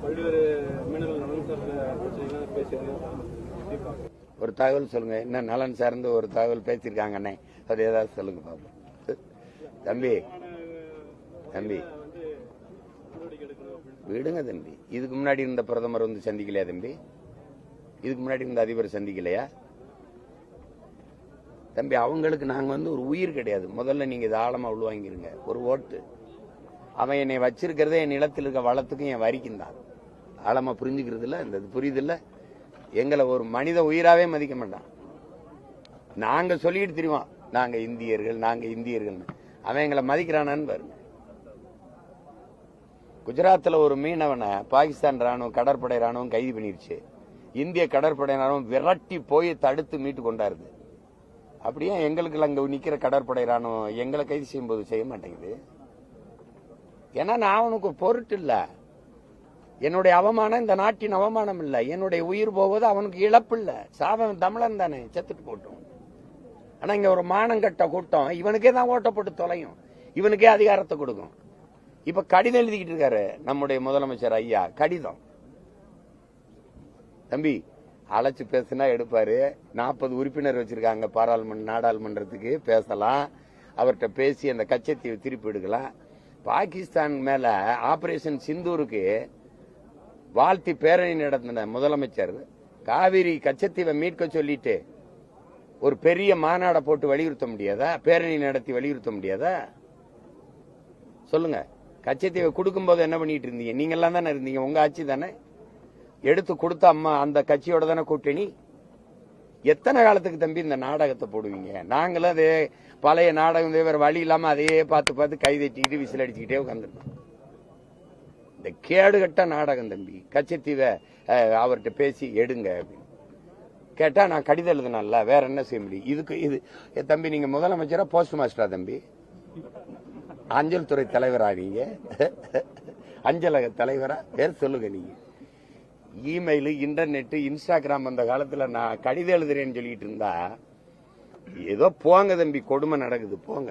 பல்வேறு மீனவர்கள் நலன் சார்ந்த பிரச்சனைகள் பேசியிருக்காங்க. ஒரு தகவல் சொல்லுங்க, என்ன நலன் சார்ந்து ஒரு தகவல் பேசியிருக்காங்க அண்ணே, அது ஏதாவது சொல்லுங்க பாப்போம். தம்பி விடுங்க தம்பி. இதுக்கு முன்னாடி இருந்த பிரதமர் வந்து சந்திக்கலையா தம்பி? இதுக்கு முன்னாடி இருந்த அதிபர் சந்திக்கலையா தம்பி? அவங்களுக்கு நாங்க வந்து ஒரு உயிர் கிடையாது. முதல்ல நீங்க இதை ஆழமா உள்வாங்கிருங்க. ஒரு ஓட்டு, அவன் என்னை வச்சிருக்கிறதே என் நிலத்தில் இருக்க வளத்துக்கும் என் வரிக்கும் தான். ஆழமா புரிஞ்சுக்கிறது இல்ல, இந்த புரியுது இல்ல. எங்களை ஒரு மனித உயிராவே மதிக்க மாட்டான். நாங்க சொல்லிட்டு தெரியும் நாங்க இந்தியர்கள். அவன் எங்களை மதிக்கிறானான்னு பாருங்க. குஜராத்தில் ஒரு மீனவனை பாகிஸ்தான் ராணுவம், கடற்படை ராணுவம் கைது பண்ணிருச்சு. இந்திய கடற்படை ராணுவம் விரட்டி போய் தடுத்து மீட்டு கொண்டாருது. அப்படியே எங்களுக்கு அங்க நிக்கிற கடற்படை ராணுவம் எங்களை கைது செய்யும் போது செய்ய மாட்டேங்குது. ஏன்னா நான் அவனுக்கு பொருட்டு இல்ல. என்னுடைய அவமானம் இந்த நாட்டின் அவமானம் இல்ல. என்னுடைய உயிர் போவது அவனுக்கு இழப்பு இல்ல. சாவன் தமிழன் தானே, செத்துட்டு போட்டோம். ஆனா இங்க ஒரு மானங்கட்ட கூட்டம் இவனுக்கே தான் ஓட்ட போட்டு தொலையும், இவனுக்கே அதிகாரத்தை கொடுக்கும். இப்ப கடிதம் எழுதிக்கிட்டு இருக்காரு நம்முடைய முதலமைச்சர் ஐயா. கடிதம் தம்பி அழைச்சு பேசினா எடுப்பாரு. 40 உறுப்பினர் வச்சிருக்காங்க நாடாளுமன்றத்துக்கு, பேசலாம். அவர்கிட்ட பேசி அந்த கச்சத்தீவை திருப்பி எடுக்கலாம். பாகிஸ்தான் மேல ஆபரேஷன் சிந்தூருக்கு வாழ்த்தி பேரணி நடத்தின முதலமைச்சர் காவிரி கச்சத்தீவை மீட்க சொல்லிட்டு ஒரு பெரிய மாநாடை போட்டு வலியுறுத்த முடியாதா? பேரணி நடத்தி வலியுறுத்த முடியாதா? சொல்லுங்க. கச்சத்தீவை கொடுக்கும் போது என்ன பண்ணிட்டு இருந்தீங்க? நீங்க எல்லாம் தானே இருந்தீங்க, உங்க ஆட்சி தானே. எடுத்து கொடுத்த அம்மா அந்த கட்சியோட தானே கூட்டணி. எத்தனை காலத்துக்கு தம்பி இந்த நாடகத்தை போடுவீங்க? நாங்களும் அதே பழைய நாடகம், வேற வழி இல்லாம அதையே பார்த்து கை தட்டிக்கிட்டு விசில் அடிச்சுக்கிட்டே உட்காந்துருக்கோம். இந்த கேடுகட்ட நாடகம் தம்பி. கச்சத்தீவை அவர்கிட்ட பேசி எடுங்க அப்படின்னு கேட்டா நான் கடிதம் எழுதுனல்ல, வேற என்ன செய்ய முடியும்? இது தம்பி நீங்க முதலமைச்சரா போஸ்ட் மாஸ்டரா தம்பி? அஞ்சல் துறை தலைவரா நீங்க? அஞ்சலக தலைவரா? பேர் சொல்லுங்க. நீங்க இமெயில், இன்டர்நெட், இன்ஸ்டாகிராம் அந்த காலத்துல நான் கடிதம் எழுதுறேன்னு சொல்லிட்டு இருந்தா ஏதோ போங்க தம்பி, கொடுமை நடக்குது போங்க.